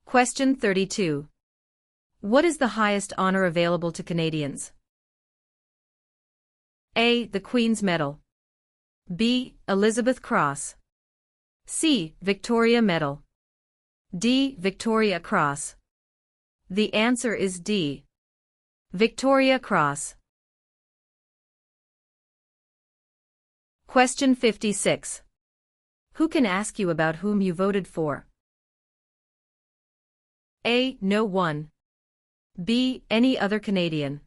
Question 32. What is the highest honor available to Canadians? A. The Queen's Medal. B. Elizabeth Cross. C. Victoria Medal. D. Victoria Cross. The answer is D. Victoria Cross. Question 56. Who can ask you about whom you voted for? A. No one. B. Any other Canadian.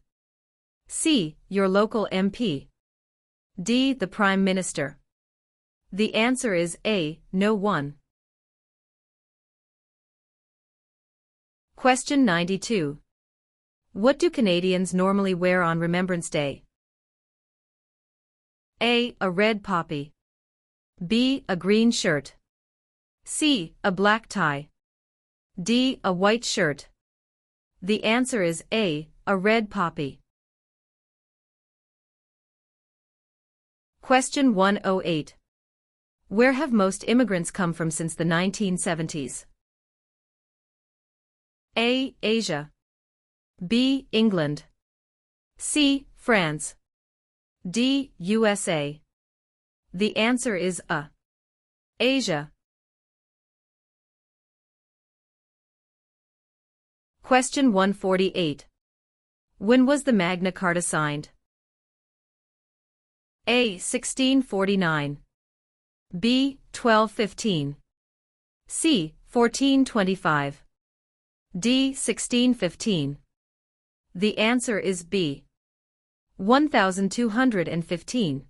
C. Your local MP. D. The Prime Minister. The answer is A. No one. Question 92. What do Canadians normally wear on Remembrance Day? A. A red poppy. B. A green shirt. C. A black tie. D. A white shirt. The answer is A. A red poppy. Question 108. Where have most immigrants come from since the 1970s? A. Asia. B. England. C. France. D. USA. The answer is A. Asia. Question 148. When was the Magna Carta signed? A. 1649. B. 1215. C. 1425. D. 1615. The answer is B. 1215.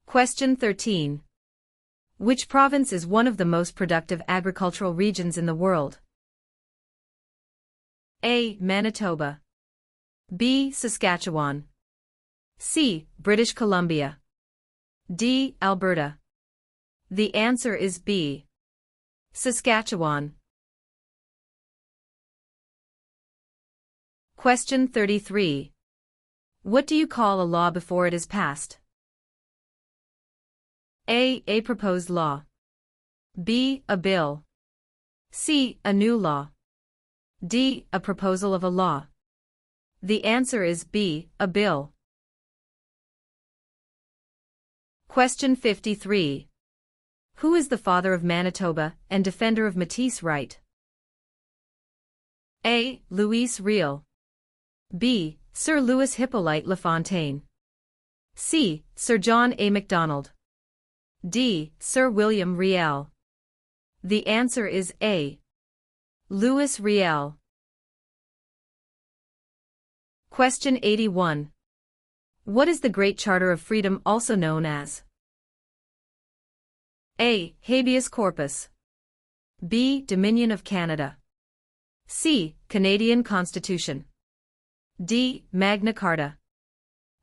Question 13. Which province is one of the most productive agricultural regions in the world? A. Manitoba. B. Saskatchewan. C. British Columbia. D. Alberta. The answer is B. Saskatchewan. Question 33. What do you call a law before it is passed? A. A proposed law. B. A bill. C. A new law. D. A proposal of a law. The answer is B. A bill. Question 53. Who is the father of Manitoba and defender of Métis right? A. Louis Riel. B. Sir Louis Hippolyte Lafontaine. C. Sir John A. Macdonald. D. Sir William Riel. The answer is A. Louis Riel. Question 81. What is the Great Charter of Freedom also known as? A. Habeas corpus. B. Dominion of Canada. C. Canadian Constitution. D. Magna Carta.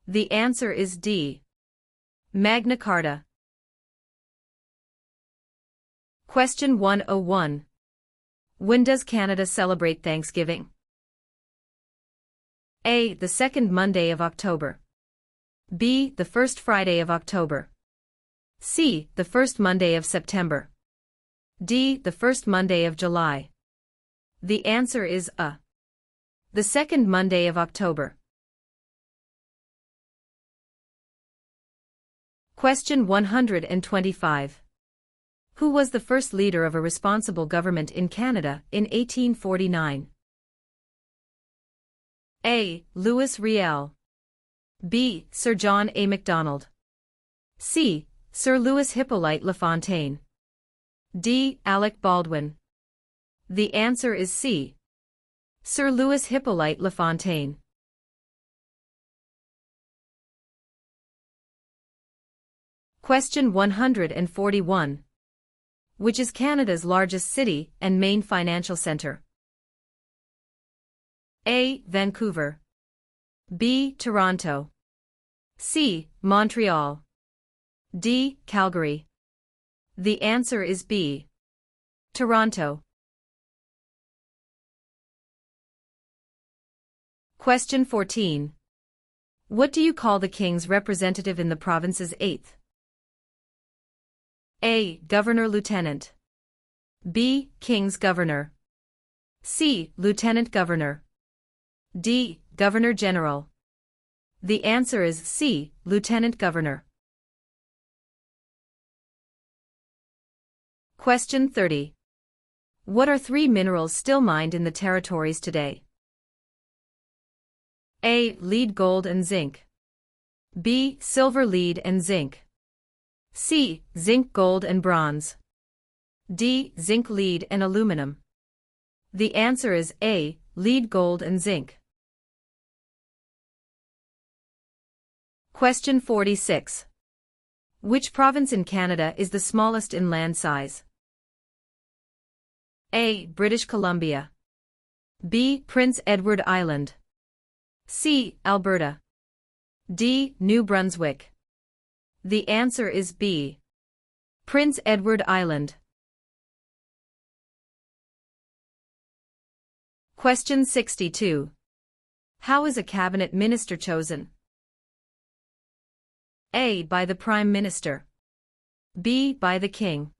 The answer is D. Magna Carta. Question 101. When does Canada celebrate Thanksgiving? A. The second Monday of October. B. The first Friday of October. C. The first Monday of September. D. The first Monday of July. The answer is A. The second Monday of October. Question 125. Who was the first leader of a responsible government in Canada in 1849? A. Louis Riel. B. Sir John A. Macdonald. C. Sir Louis Hippolyte Lafontaine. D. Alec Baldwin. The answer is C. Sir Louis Hippolyte Lafontaine. Question 141. Which is Canada's largest city and main financial centre? A. Vancouver. B. Toronto. C. Montreal. D. Calgary. The answer is B. Toronto. Question 14. What do you call the King's representative in the province's 8th? A. Governor-Lieutenant. B. King's Governor. C. Lieutenant Governor. D. Governor-General. The answer is C. Lieutenant Governor. Question 30. What are three minerals still mined in the territories today? A. Lead, gold and zinc. B. Silver, lead and zinc. C. Zinc, gold and bronze. D. Zinc, lead and aluminum. The answer is A. Lead, gold and zinc. Question 46. Which province in Canada is the smallest in land size? A. British Columbia. B. Prince Edward Island. C. Alberta. D. New Brunswick. The answer is B. Prince Edward Island. Question 62. How is a cabinet minister chosen? A. By the Prime Minister. B. By the King.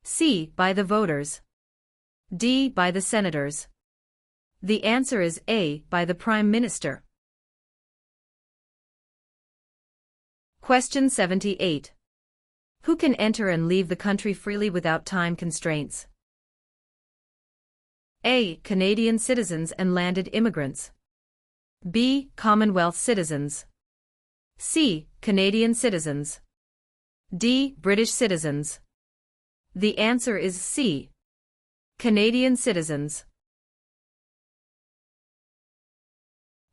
C. By the voters. D. By the senators. The answer is A. By the Prime Minister. Question 78. Who can enter and leave the country freely without time constraints? A. Canadian citizens and landed immigrants. B. Commonwealth citizens. C. Canadian citizens. D. British citizens. The answer is C. Canadian citizens.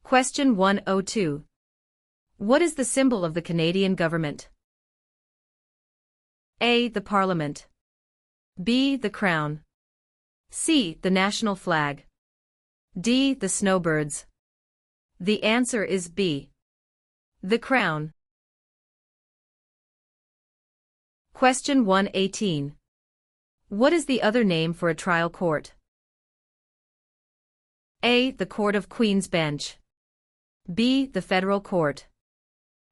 Question 102. What is the symbol of the Canadian government? A. The Parliament. B. The Crown. C. The national flag. D. The snowbirds. The answer is B. The Crown. Question 118. What is the other name for a trial court? A. The Court of Queen's Bench. B. The Federal Court.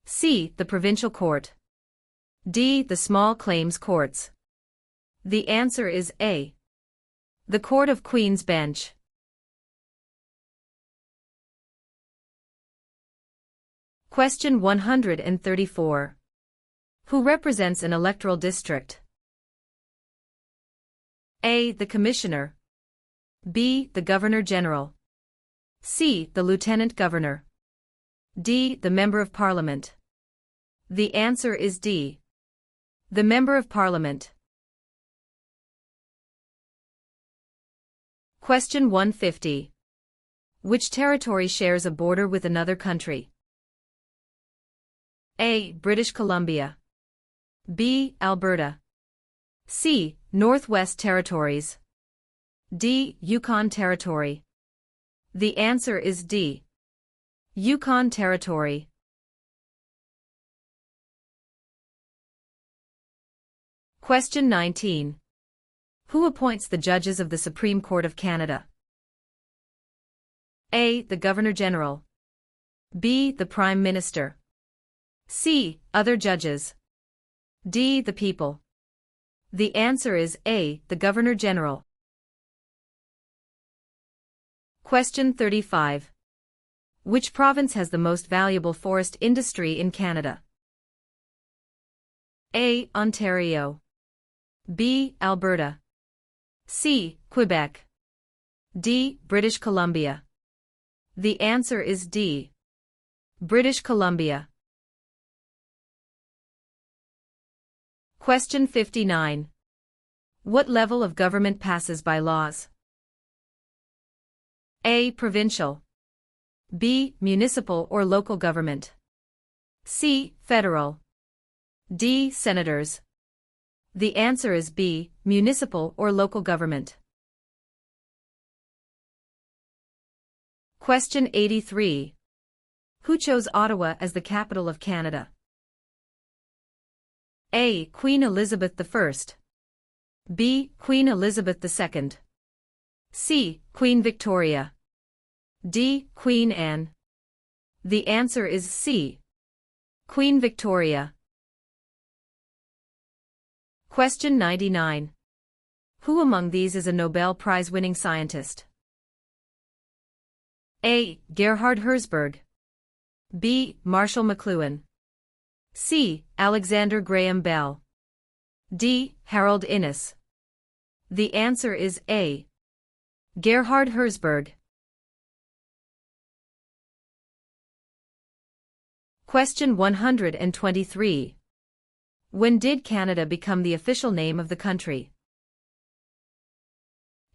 C. The Provincial Court. D. The Small Claims Courts. The answer is A. The Court of Queen's Bench. Question 134. Who represents an electoral district? A. The Commissioner. B. The Governor-General. C. The Lieutenant Governor. D. The Member of Parliament. The answer is D. The Member of Parliament. Question 150. Which territory shares a border with another country? A. British Columbia. B. Alberta. C. Northwest Territories. D. Yukon Territory. The answer is D. Yukon Territory. Question 19. Who appoints the judges of the Supreme Court of Canada? A. The Governor-General. B. The Prime Minister. C. Other judges. D. The people. The answer is A. The Governor-General. Question 35. Which province has the most valuable forest industry in Canada? A. Ontario. B. Alberta. C. Quebec. D. British Columbia. The answer is D. British Columbia. Question 59. What level of government passes by laws? A. Provincial. B. Municipal or local government. C. Federal. D. Senators. The answer is B. Municipal or local government. Question 83. Who chose Ottawa as the capital of Canada? A. Queen Elizabeth I. B. Queen Elizabeth II. C. Queen Victoria. D. Queen Anne. The answer is C. Queen Victoria. Question 99. Who among these is a Nobel Prize-winning scientist? A. Gerhard Herzberg. B. Marshall McLuhan. C. Alexander Graham Bell. D. Harold Innis. The answer is A. Gerhard Herzberg. Question 123. When did Canada become the official name of the country?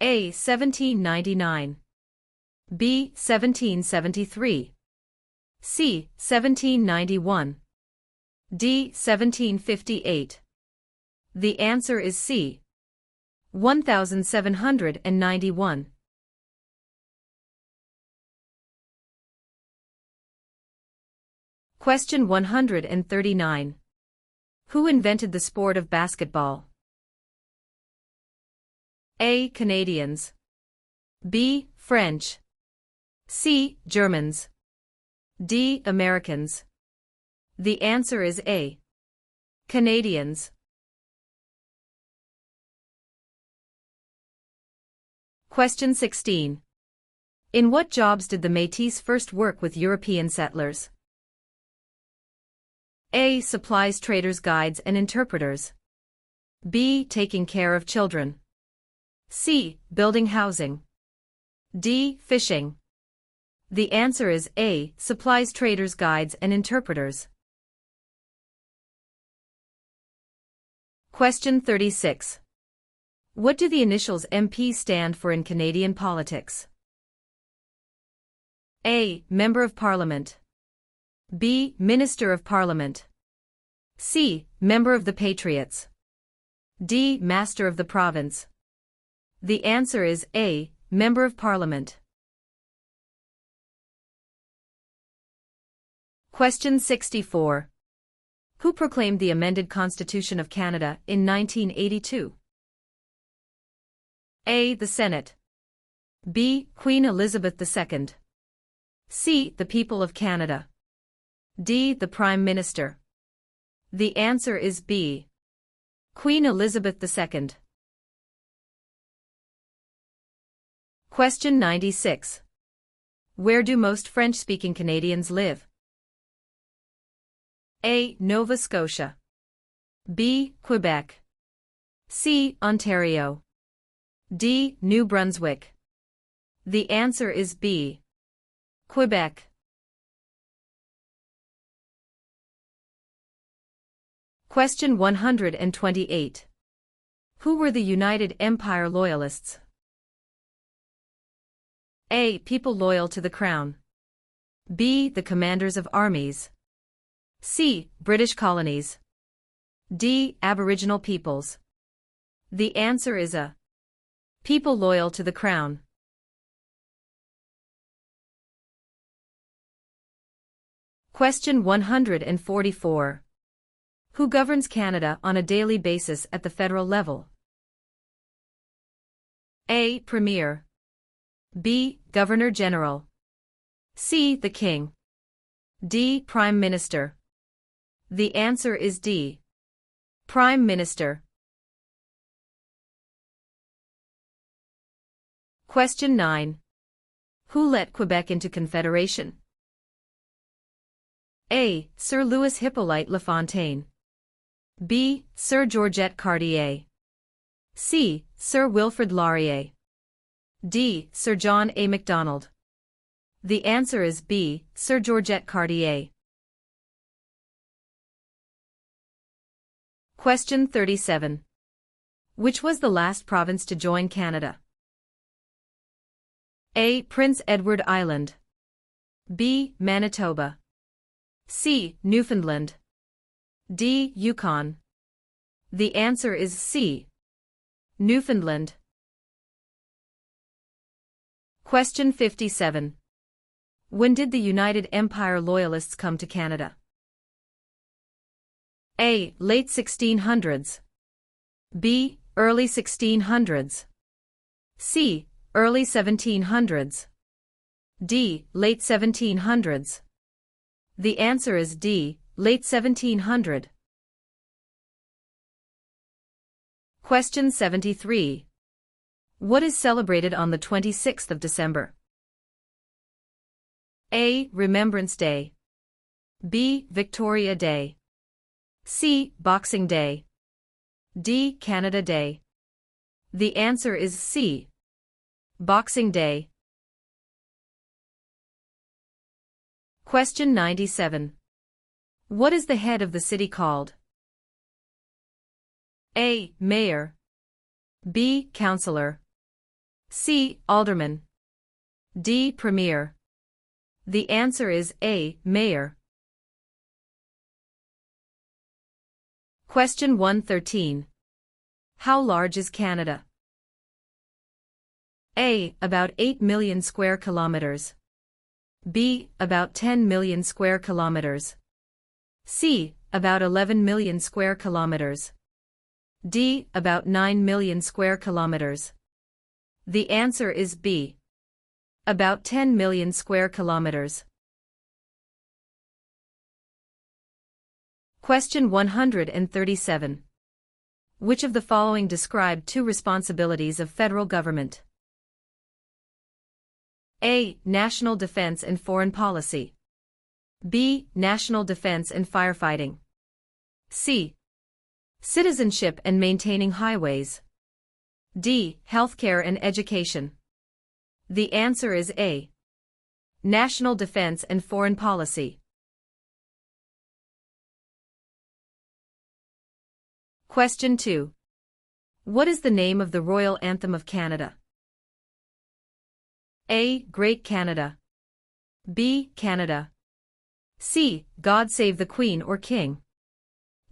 A. 1799. B. 1773. C. 1791. D. 1758. The answer is C. 1791. Question 139. Who invented the sport of basketball? A. Canadians. B. French. C. Germans. D. Americans. The answer is A. Canadians. Question 16. In what jobs did the Métis first work with European settlers? A. Supplies traders, guides and interpreters. B. Taking care of children. C. Building housing. D. Fishing. The answer is A. Supplies traders, guides and interpreters. Question 36. What do the initials MP stand for in Canadian politics? A. Member of Parliament. B. Minister of Parliament. C. Member of the Patriots. D. Master of the Province. The answer is A. Member of Parliament. Question 64. Who proclaimed the amended Constitution of Canada in 1982? A. The Senate. B. Queen Elizabeth II. C. The people of Canada. D. The Prime Minister. The answer is B. Queen Elizabeth II. Question 96. Where do most French-speaking Canadians live? A. Nova Scotia. B. Quebec. C. Ontario. D. New Brunswick. The answer is B. Quebec. Question 128. Who were the United Empire Loyalists? A. People loyal to the Crown. B. The commanders of armies. C. British colonies. D. Aboriginal peoples. The answer is A. People loyal to the Crown. Question 144. Who governs Canada on a daily basis at the federal level? A. Premier. B. Governor General. C. The King. D. Prime Minister. The answer is D. Prime Minister. Question 9. Who let Quebec into Confederation? A. Sir Louis Hippolyte Lafontaine. B. Sir Georgette Cartier. C. Sir Wilfrid Laurier. D. Sir John A. Macdonald. The answer is B. Sir Georgette Cartier. Question 37. Which was the last province to join Canada? A. Prince Edward Island. B. Manitoba. C. Newfoundland. D. Yukon. The answer is C. Newfoundland. Question 57. When did the United Empire Loyalists come to Canada? A. Late 1600s. B. Early 1600s. C. Early 1700s. D. Late 1700s. The answer is D. Late 1700. Question 73. What is celebrated on the 26th of December? A. Remembrance Day. B. Victoria Day. C. Boxing Day. D. Canada Day. The answer is C. Boxing Day. Question 97. What is the head of the city called? A. Mayor. B. Councillor. C. Alderman. D. Premier. The answer is A. Mayor. Question 113. How large is Canada? A. About 8 million square kilometers. B. About 10 million square kilometers. C. About 11 million square kilometers. D. About 9 million square kilometers. The answer is B. About 10 million square kilometers. Question 137. Which of the following describe two responsibilities of federal government? A. National defense and foreign policy. B. National defense and firefighting. C. Citizenship and maintaining highways. D. Healthcare and education. The answer is A. National defense and foreign policy. Question 2. What is the name of the royal anthem of Canada? A. Great Canada. B. Canada. C. God Save the Queen or King.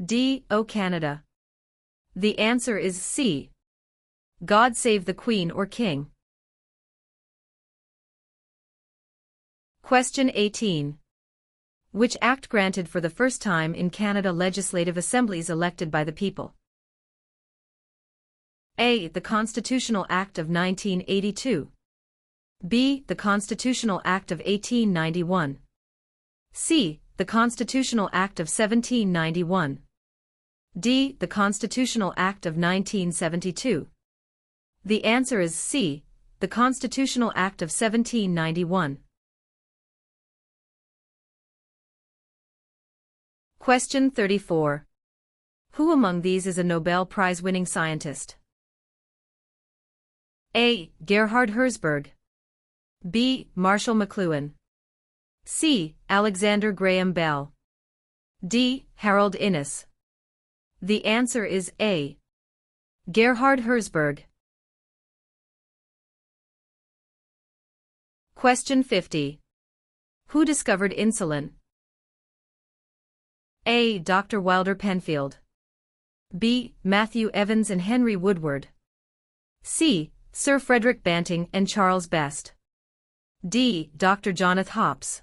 D. O Canada. The answer is C. God Save the Queen or King. Question 18. Which act granted for the first time in Canada legislative assemblies elected by the people? A. The Constitutional Act of 1982. B. The Constitutional Act of 1891. C. The Constitutional Act of 1791. D. The Constitutional Act of 1972. The answer is C. The Constitutional Act of 1791. Question 34. Who among these is a Nobel Prize-winning scientist? A. Gerhard Herzberg. B. Marshall McLuhan. C. Alexander Graham Bell. D. Harold Innis. The answer is A. Gerhard Herzberg. Question 50. Who discovered insulin? A. Dr. Wilder Penfield. B. Matthew Evans and Henry Woodward. C. Sir Frederick Banting and Charles Best. D. Dr. Jonathan Hops.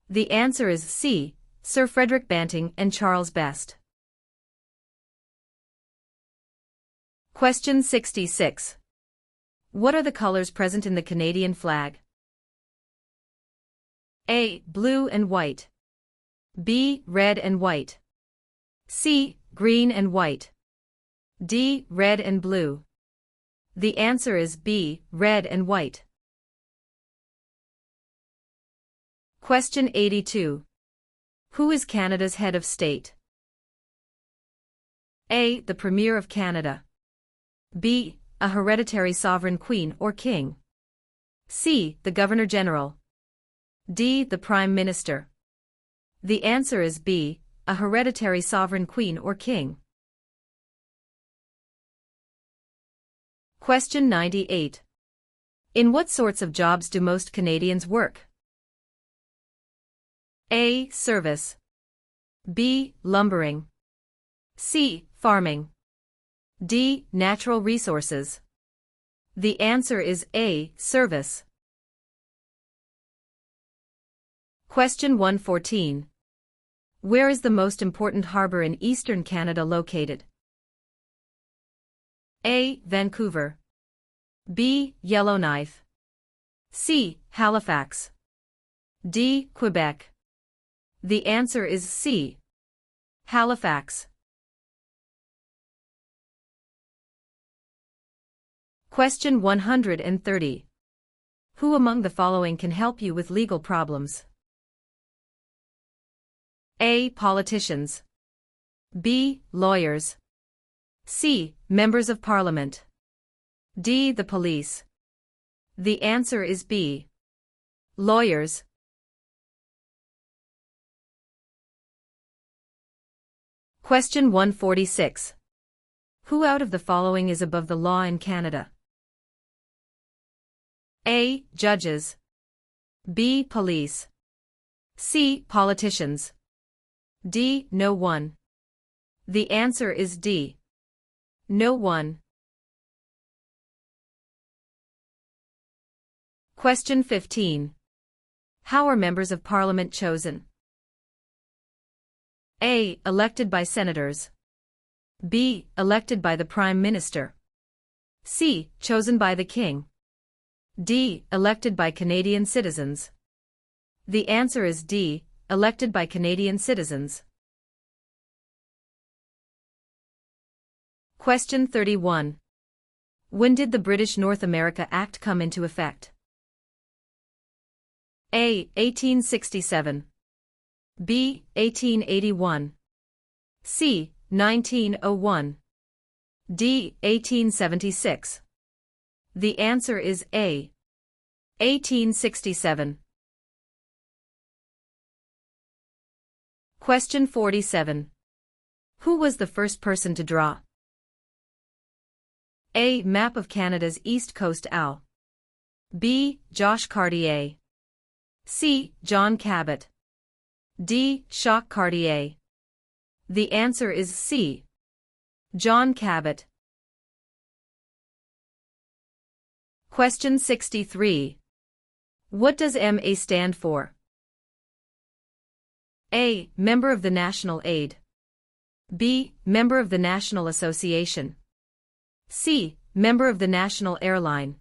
The answer is C. Sir Frederick Banting and Charles Best. Question 66. What are the colors present in the Canadian flag? A. Blue and white. B. Red and white. C. Green and white. D. Red and blue. The answer is B. Red and white. Question 82. Who is Canada's head of state? A. The Premier of Canada. B. A hereditary sovereign queen or king. C. The Governor-General. D. The Prime Minister. The answer is B. A hereditary sovereign queen or king. Question 98. In what sorts of jobs do most Canadians work? A. Service. B. Lumbering. C. Farming. D. Natural resources. The answer is A. Service. Question 114. Where is the most important harbour in eastern Canada located? A. Vancouver. B. Yellowknife. C. Halifax. D. Quebec. The answer is C. Halifax. Question 130. Who among the following can help you with legal problems? A. Politicians. B. Lawyers. C. Members of Parliament. D. The police. The answer is B. Lawyers. Question 146. Who out of the following is above the law in Canada? A. Judges. B. Police. C. Politicians. D. No one. The answer is D. No one. Question 15. How are members of Parliament chosen? A. Elected by senators. B. Elected by the Prime Minister. C. Chosen by the King. D. Elected by Canadian citizens. The answer is D. Elected by Canadian citizens. Question 31. When did the British North America Act come into effect? A. 1867. B. 1881. C. 1901. D. 1876. The answer is A. 1867. Question 47. Who was the first person to draw? A. Map of Canada's East Coast Al. B. Josh Cartier. C. John Cabot. D. Jacques Cartier. The answer is C. John Cabot. Question 63. What does MA stand for? A. Member of the National Aid. B. Member of the National Association. C. Member of the National Airline.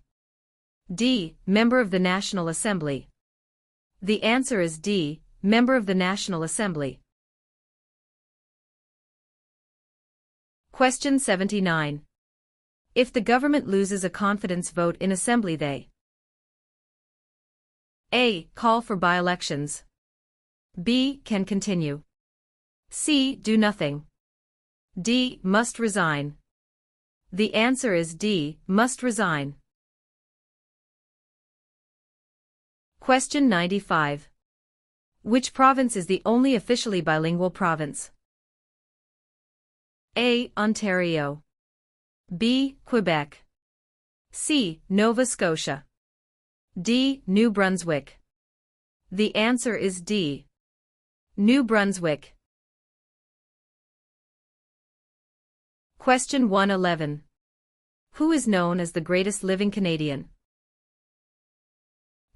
D. Member of the National Assembly. The answer is D. Member of the National Assembly. Question 79. If the government loses a confidence vote in Assembly, they A. Call for by-elections. B. Can continue. C. Do nothing. D. Must resign. The answer is D. Must resign. Question 95. Which province is the only officially bilingual province? A. Ontario. B. Quebec. C. Nova Scotia. D. New Brunswick. The answer is D. New Brunswick. Question 111. Who is known as the greatest living Canadian?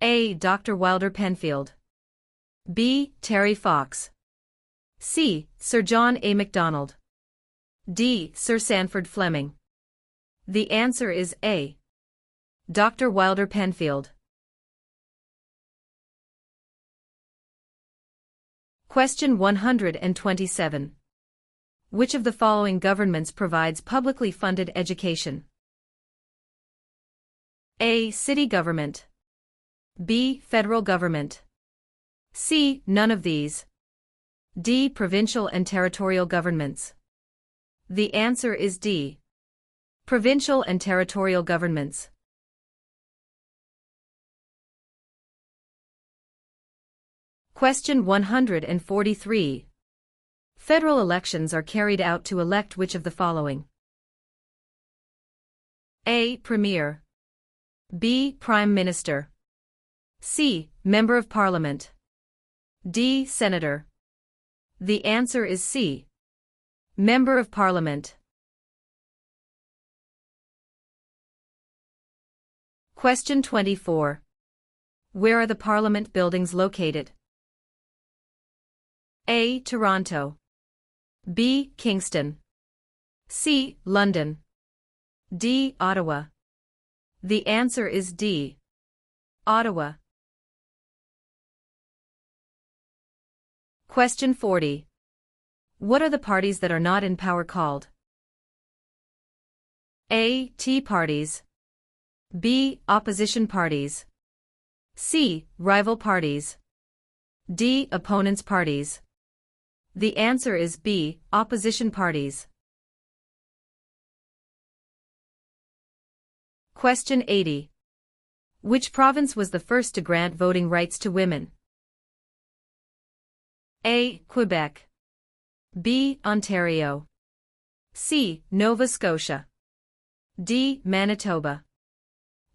A. Dr. Wilder Penfield. B. Terry Fox. C. Sir John A. Macdonald. D. Sir Sanford Fleming. The answer is A. Dr. Wilder Penfield. Question 127. Which of the following governments provides publicly funded education? A. City government. B. Federal government. C. None of these. D. Provincial and territorial governments. The answer is D. Provincial and territorial governments. Question 143. Federal elections are carried out to elect which of the following? A. Premier. B. Prime Minister. C. Member of Parliament. D. Senator. The answer is C. Member of Parliament. Question 24. Where are the Parliament buildings located? A. Toronto. B. Kingston. C. London. D. Ottawa. The answer is D. Ottawa. Question 40. What are the parties that are not in power called? A. Tea parties. B. Opposition parties. C. Rival parties. D. Opponents parties. The answer is B. Opposition parties. Question 80. Which province was the first to grant voting rights to women? A. Quebec. B. Ontario. C. Nova Scotia. D. Manitoba.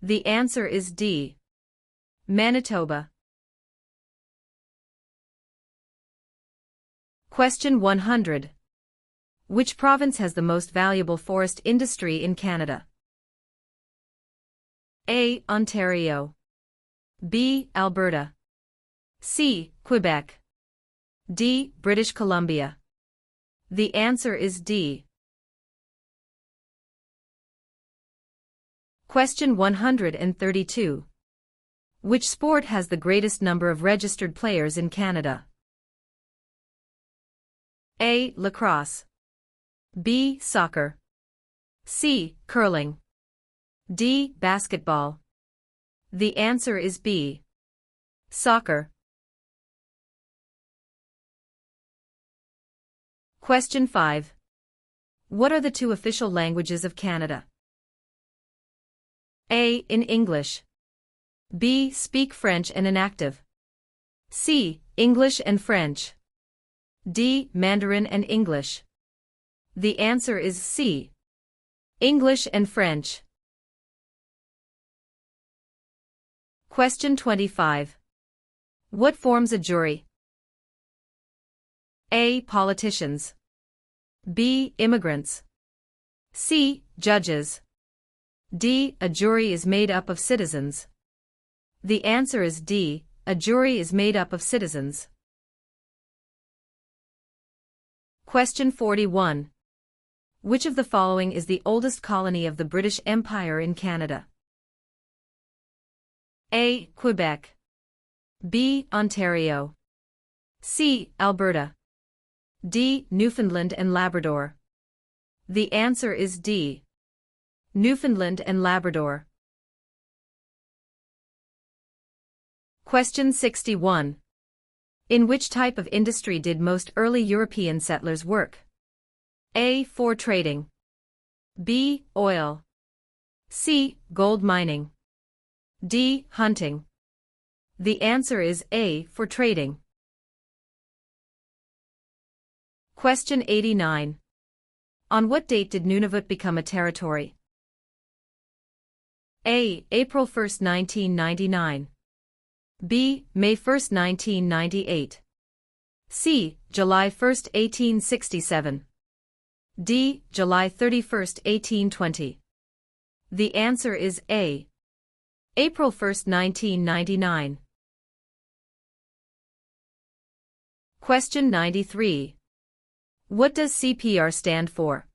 The answer is D. Manitoba. Question 100. Which province has the most valuable forest industry in Canada? A. Ontario. B. Alberta. C. Quebec. D. British Columbia. The answer is D. Question 132. Which sport has the greatest number of registered players in Canada? A. Lacrosse. B. Soccer. C. Curling. D. Basketball. The answer is B. Soccer. Question 5. What are the two official languages of Canada? A. In English. B. Speak French and inactive. C. English and French. D. Mandarin and English. The answer is C. English and French. Question 25. What forms a jury? A. Politicians. B. Immigrants. C. Judges. D. A jury is made up of citizens. The answer is D. A jury is made up of citizens. Question 41. Which of the following is the oldest colony of the British Empire in Canada? A. Quebec. B. Ontario. C. Alberta. D. Newfoundland and Labrador. The answer is D. Newfoundland and Labrador. Question 61. In which type of industry did most early European settlers work? A. Fur trading. B. Oil. C. Gold mining. D. Hunting. The answer is A. Fur trading. Question 89. On what date did Nunavut become a territory? A. April 1, 1999. B. May 1, 1998. C. July 1, 1867. D. July 31, 1820. The answer is A. April 1, 1999. Question 93. What does CPR stand for?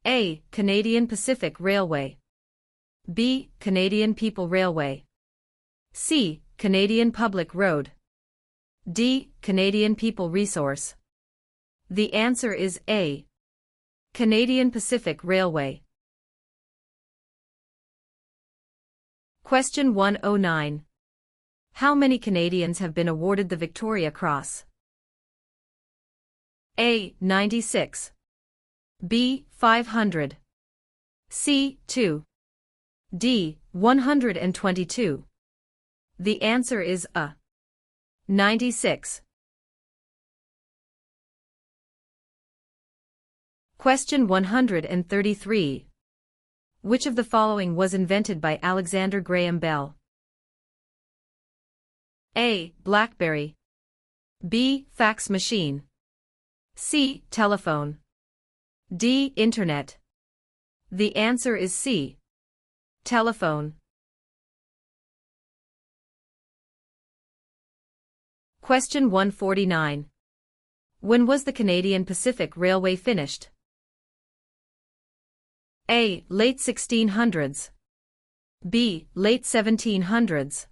A. Canadian Pacific Railway. B. Canadian People Railway. C. Canadian Public Road. D. Canadian People Resource. The answer is A. Canadian Pacific Railway. Question 109. How many Canadians have been awarded the Victoria Cross? A. 96. B. 500. C. 2. D. 122. The answer is A. 96. Question 133. Which of the following was invented by Alexander Graham Bell? A. BlackBerry. B. Fax machine. C. Telephone. D. Internet. The answer is C. Telephone. Question 149. When was the Canadian Pacific Railway finished? A. Late 1600s. B. Late 1700s.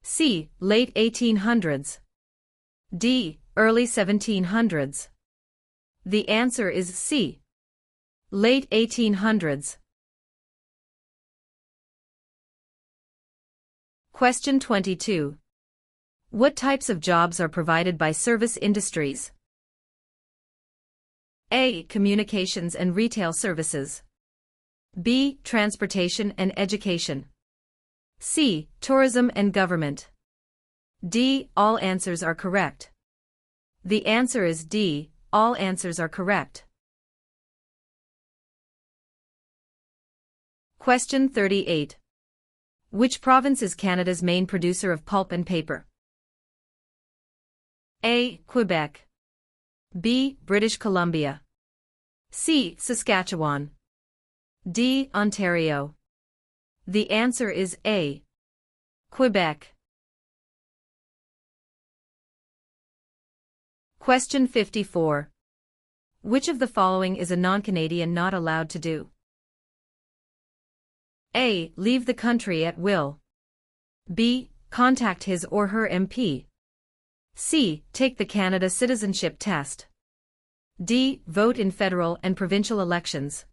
C. Late 1800s. D. Early 1700s. The answer is C. Late 1800s. Question 22. What types of jobs are provided by service industries? A. Communications and retail services. B. Transportation and education. C. Tourism and government. D. All answers are correct. The answer is D. All answers are correct. Question 38. Which province is Canada's main producer of pulp and paper? A. Quebec. B. British Columbia. C. Saskatchewan. D. Ontario. The answer is A. Quebec. Question 54. Which of the following is a non-Canadian not allowed to do? A. Leave the country at will. B. Contact his or her MP. C. Take the Canada Citizenship Test. D. Vote in federal and provincial elections.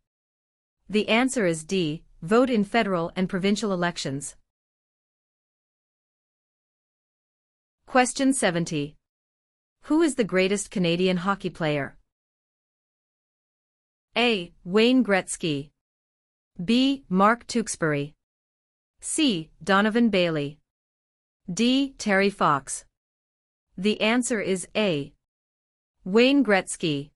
The answer is D. Vote in federal and provincial elections. Question 70. Who is the greatest Canadian hockey player? A. Wayne Gretzky. B. Mark Tewksbury. C. Donovan Bailey. D. Terry Fox. The answer is A. Wayne Gretzky.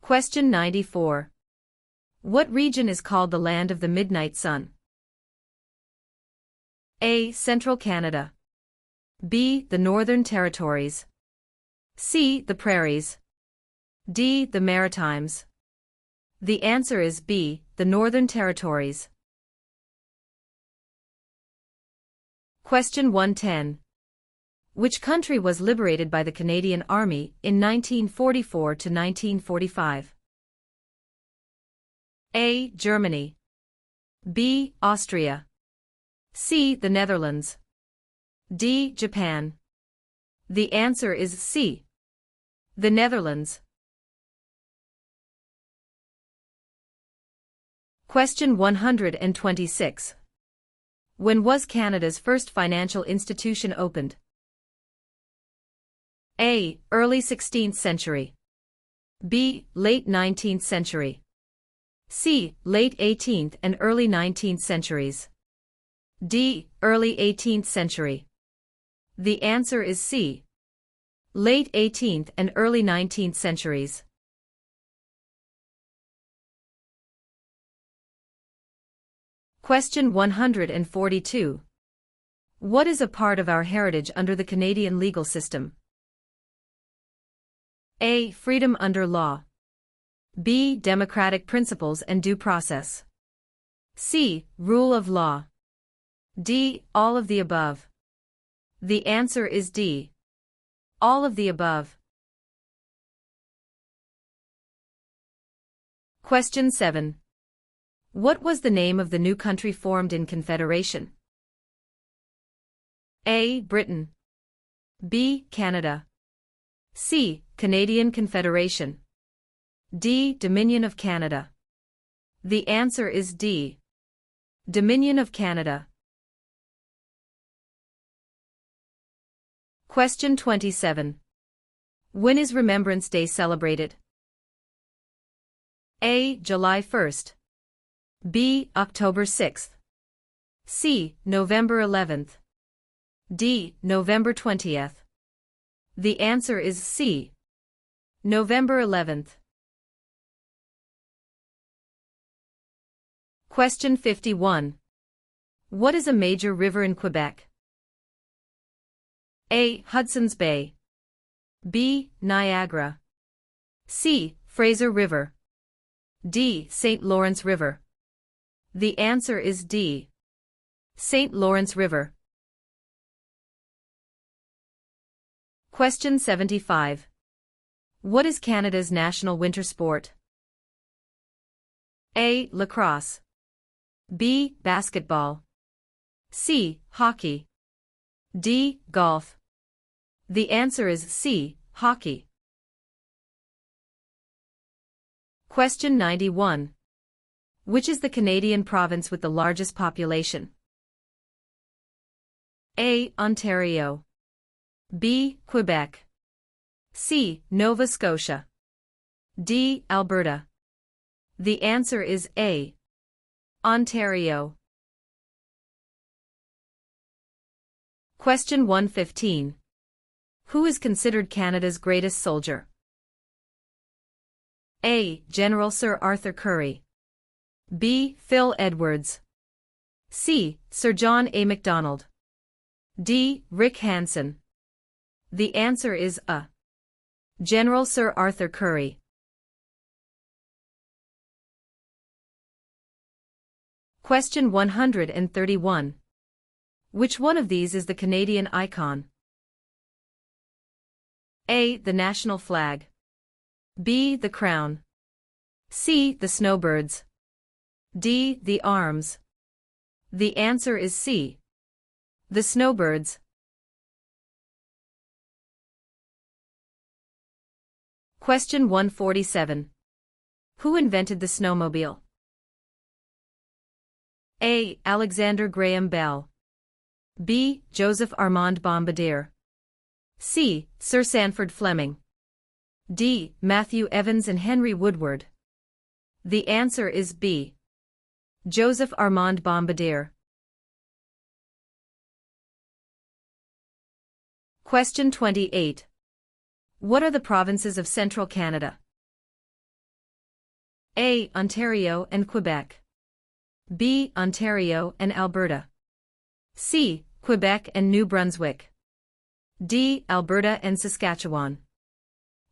Question 94. What region is called the land of the midnight sun? A. Central Canada. B. The Northern Territories. C. The Prairies. D. The Maritimes. The answer is B. The Northern Territories. Question 110. Which country was liberated by the Canadian Army in 1944 to 1945? A. Germany. B. Austria. C. The Netherlands. D. Japan. The answer is C. The Netherlands. Question 126. When was Canada's first financial institution opened? A. Early 16th century. B. Late 19th century. C. Late 18th and early 19th centuries. D. Early 18th century. The answer is C. Late 18th and early 19th centuries. Question 142. What is a part of our heritage under the Canadian legal system? A. Freedom under law. B. Democratic principles and due process. C. Rule of law. D. All of the above. The answer is D. All of the above. Question 7. What was the name of the new country formed in Confederation? A. Britain. B. Canada. C. Canadian Confederation. D. Dominion of Canada. The answer is D. Dominion of Canada. Question 27. When is Remembrance Day celebrated? A. July 1st. B. October 6th. C. November 11th. D. November 20th. The answer is C. November 11th. Question 51. What is a major river in Quebec? A. Hudson's Bay. B. Niagara. C. Fraser River. D. St. Lawrence River. The answer is D. St. Lawrence River. Question 75. What is Canada's national winter sport? A. Lacrosse. B. Basketball. C. Hockey. D. Golf. The answer is C. Hockey. Question 91. Which is the Canadian province with the largest population? A. Ontario. B. Quebec. C. Nova Scotia. D. Alberta. The answer is A. Ontario. Question 115. Who is considered Canada's greatest soldier? A. General Sir Arthur Currie. B. Phil Edwards. C. Sir John A. Macdonald. D. Rick Hansen. The answer is A. General Sir Arthur Currie. Question 131. Which one of these is the Canadian icon? A. The national flag. B. The crown. C. The snowbirds. D. The arms. The answer is C. The snowbirds. Question 147. Who invented the snowmobile? A. Alexander Graham Bell. B. Joseph Armand Bombardier. C. Sir Sanford Fleming. D. Matthew Evans and Henry Woodward. The answer is B. Joseph Armand Bombardier. Question 28. What are the provinces of central Canada? A. Ontario and Quebec. B. Ontario and Alberta. C. Quebec and New Brunswick. D. Alberta and Saskatchewan.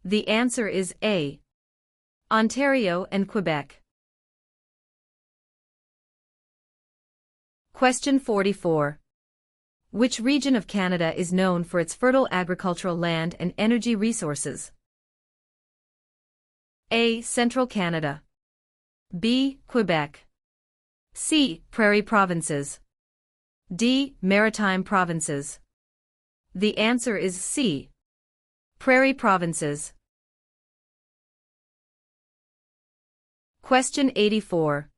The answer is A. Ontario and Quebec. Question 44. Which region of Canada is known for its fertile agricultural land and energy resources? A. Central Canada. B. Quebec. C. Prairie provinces. D. Maritime provinces. The answer is C. Prairie provinces. Question 84.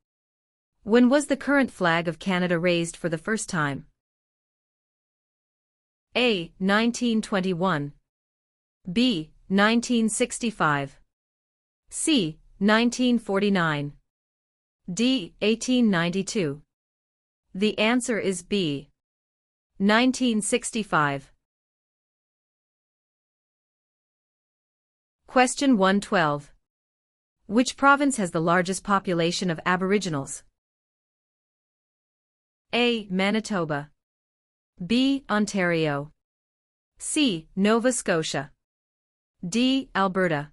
When was the current flag of Canada raised for the first time? A. 1921. B. 1965. C. 1949. D. 1892. The answer is B. 1965. Question 112. Which province has the largest population of Aboriginals? A. Manitoba. B. Ontario. C. Nova Scotia. D. Alberta.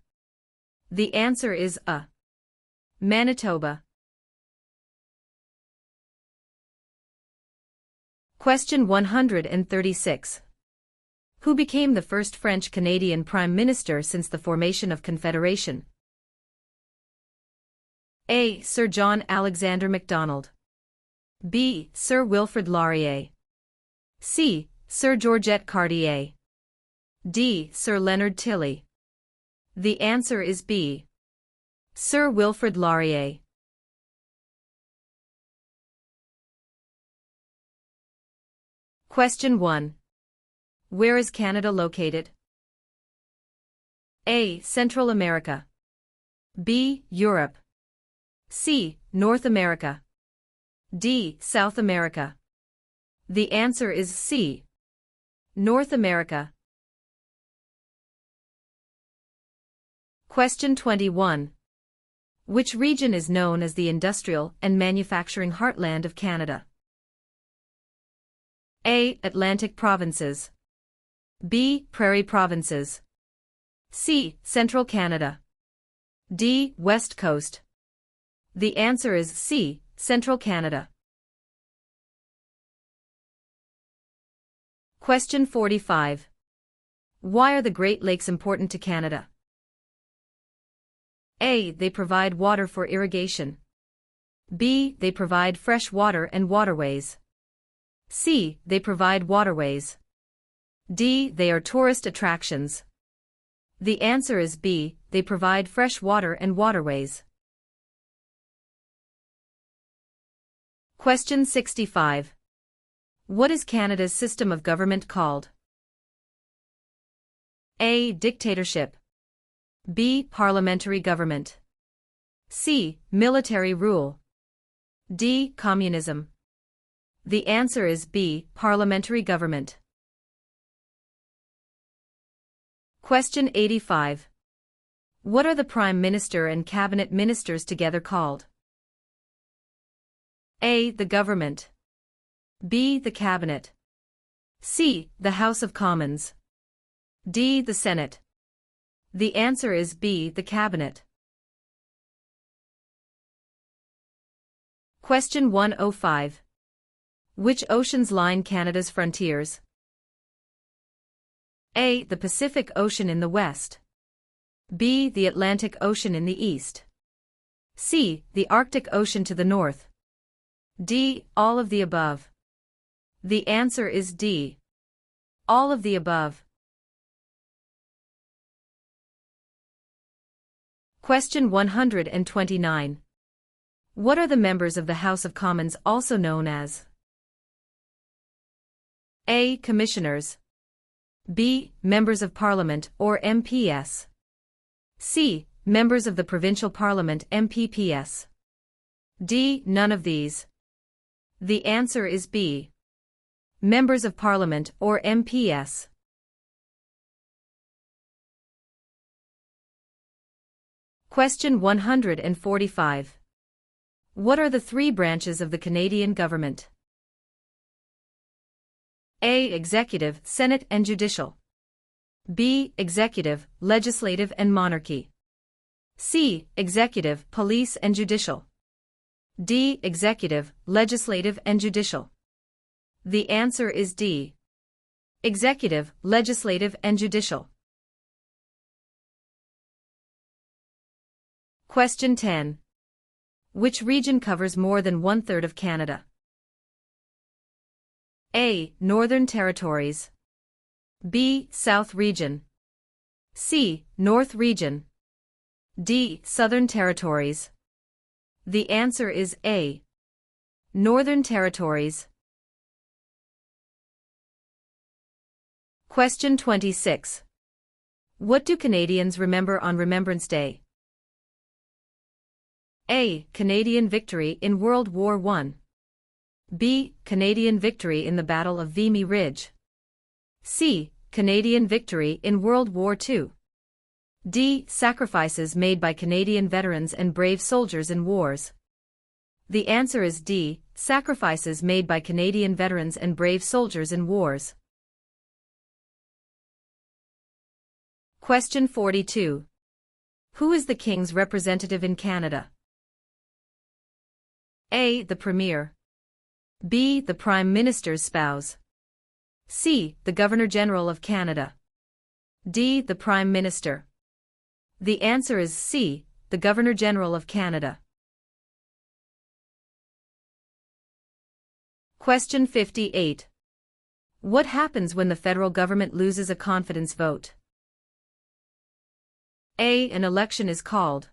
The answer is A. Manitoba. Question 136. Who became the first French-Canadian Prime Minister since the formation of Confederation? A. Sir John Alexander Macdonald. B. Sir Wilfrid Laurier. C. Sir Georgette Cartier. D. Sir Leonard Tilley. The answer is B. Sir Wilfrid Laurier. Question 1. Where is Canada located? A. Central America. B. Europe. C. North America. D. South America. The answer is C. North America. Question 21. Which region is known as the industrial and manufacturing heartland of Canada? A. Atlantic provinces. B. Prairie provinces. C. Central Canada. D. West Coast. The answer is C. Central Canada. Question 45. Why are the Great Lakes important to Canada? A. They provide water for irrigation. B. They provide fresh water and waterways. C. They provide waterways. D. They are tourist attractions. The answer is B. They provide fresh water and waterways. Question 65. What is Canada's system of government called? A. Dictatorship. B. Parliamentary government. C. Military rule. D. Communism. The answer is B. Parliamentary government. Question 85. What are the Prime Minister and Cabinet Ministers together called? A. The Government. B. The Cabinet. C. The House of Commons. D. The Senate. The answer is B. The Cabinet. Question 105. Which oceans line Canada's frontiers? A. The Pacific Ocean in the west. B. The Atlantic Ocean in the east. C. The Arctic Ocean to the north. D. All of the above. The answer is D. All of the above. Question 129. What are the members of the House of Commons also known as? A. Commissioners. B. Members of Parliament or MPS. C. Members of the Provincial Parliament MPPS. D. None of these. The answer is B. Members of Parliament or MPS. Question 145. What are the three branches of the Canadian government? A. Executive, Senate and Judicial. B. Executive, Legislative and Monarchy. C. Executive, Police and Judicial. D. Executive, Legislative and Judicial. The answer is D. Executive, Legislative and Judicial. Question 10. Which region covers more than one-third of Canada? A. Northern Territories. B. South Region. C. North Region. D. Southern Territories. The answer is A. Northern Territories. Question 26. What do Canadians remember on Remembrance Day? A. Canadian victory in World War I. B. Canadian victory in the Battle of Vimy Ridge. C. Canadian victory in World War II. D. Sacrifices made by Canadian veterans and brave soldiers in wars. The answer is D. Sacrifices made by Canadian veterans and brave soldiers in wars. Question 42. Who is the King's representative in Canada? A. The Premier. B. The Prime Minister's spouse. C. The Governor-General of Canada. D. The Prime Minister. The answer is C. The Governor-General of Canada. Question 58. What happens when the federal government loses a confidence vote? A. An election is called.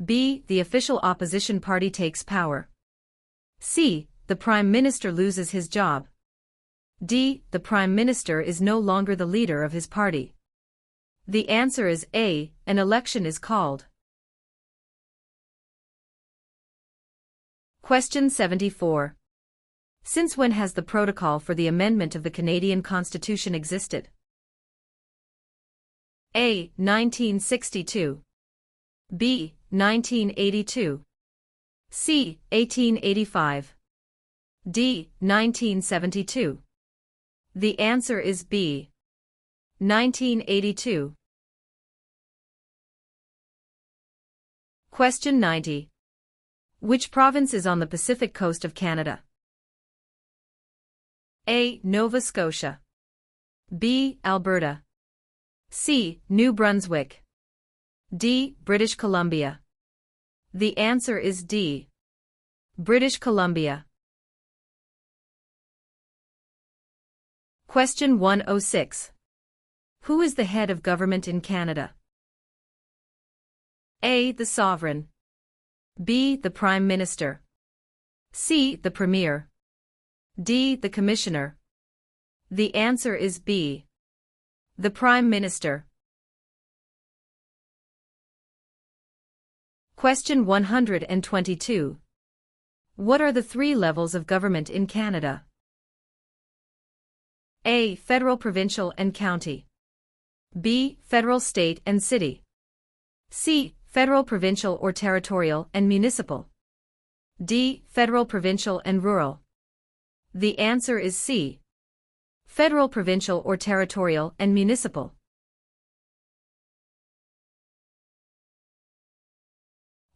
B. The official opposition party takes power. C. The Prime Minister loses his job. D. The Prime Minister is no longer the leader of his party. The answer is A. An election is called. Question 74. Since when has the protocol for the amendment of the Canadian Constitution existed? A. 1962. B. 1982. C. 1885. D. 1972. The answer is B. 1982. Question 90. Which province is on the Pacific coast of Canada? A. Nova Scotia. B. Alberta. C. New Brunswick. D. British Columbia. The answer is D. British Columbia. Question 106. Who is the head of government in Canada? A. The Sovereign. B. The Prime Minister. C. The Premier. D. The Commissioner. The answer is B. The Prime Minister. Question 122. What are the three levels of government in Canada? A. Federal, provincial, and county. B. Federal, state, and city. C. Federal, provincial, or territorial, and municipal. D. Federal, provincial, and rural. The answer is C. Federal, provincial, or territorial, and municipal.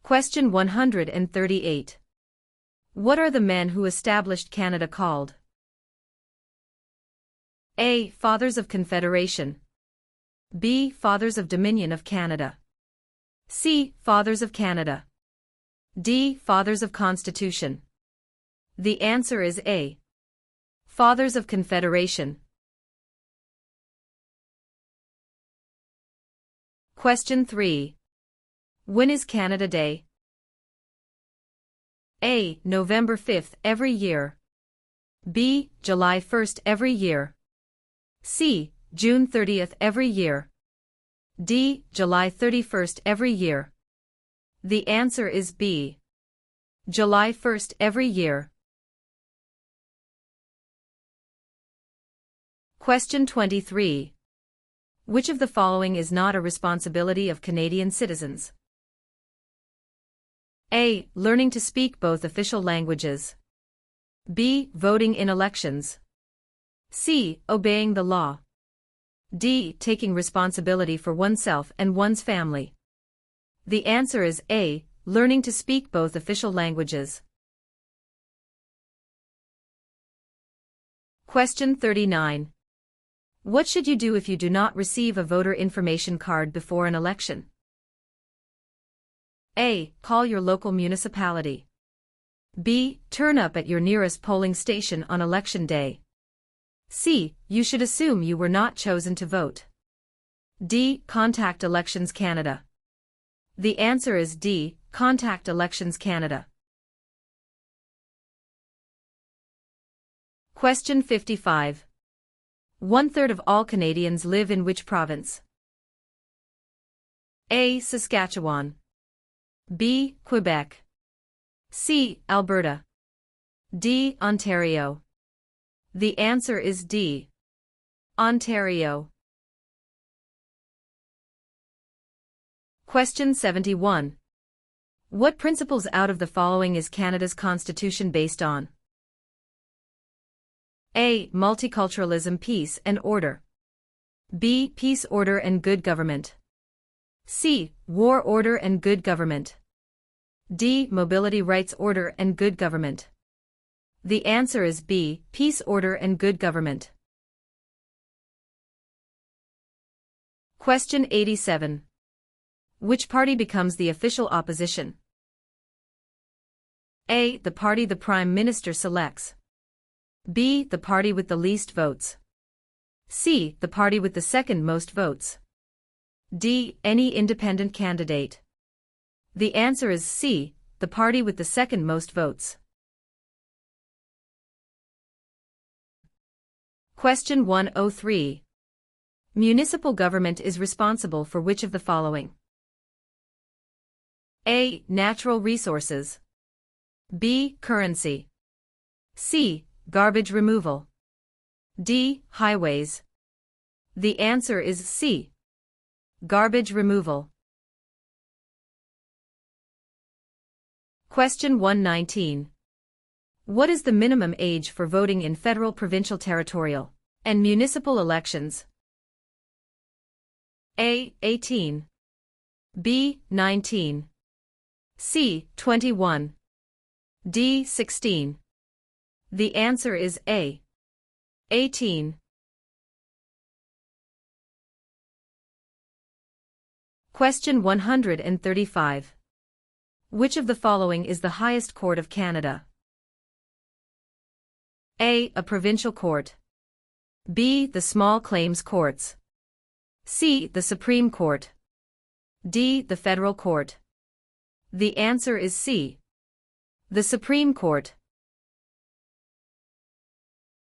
Question 138. What are the men who established Canada called? A. Fathers of Confederation. B. Fathers of Dominion of Canada. C. Fathers of Canada. D. Fathers of Constitution. The answer is A. Fathers of Confederation. Question 3. When is Canada Day? A. November 5th every year. B. July 1st every year. C. June 30th every year. D. July 31st every year. The answer is B. July 1st every year. Question 23. Which of the following is not a responsibility of Canadian citizens? A. Learning to speak both official languages. B. Voting in elections. C. Obeying the law. D. Taking responsibility for oneself and one's family. The answer is A. Learning to speak both official languages. Question 39. What should you do if you do not receive a voter information card before an election? A. Call your local municipality. B. Turn up at your nearest polling station on election day. C. You should assume you were not chosen to vote. D. Contact Elections Canada. The answer is D. Contact Elections Canada. Question 55. 1/3 of all Canadians live in which province? A. Saskatchewan. B. Quebec. C. Alberta. D. Ontario. The answer is D. Ontario. Question 71. What principles out of the following is Canada's constitution based on? A. Multiculturalism, peace and order. B. Peace, order and good government. C. War, order and good government. D. Mobility, rights, order and good government. The answer is B. Peace, order and good government. Question 87. Which party becomes the official opposition? A. The party the Prime Minister selects. B. The party with the least votes. C. The party with the second most votes. D. Any independent candidate. The answer is C. The party with the second most votes. Question 103. Municipal government is responsible for which of the following? A. Natural resources. B. Currency. C. Garbage removal. D. Highways. The answer is C. Garbage removal. Question 119. What is the minimum age for voting in federal, provincial, territorial, and municipal elections? A. 18. B. 19. C. 21. D. 16. The answer is A. 18. Question 135. Which of the following is the highest court of Canada? A. A provincial court. B. The small claims courts. C. The Supreme Court. D. The federal court. The answer is C. The Supreme Court.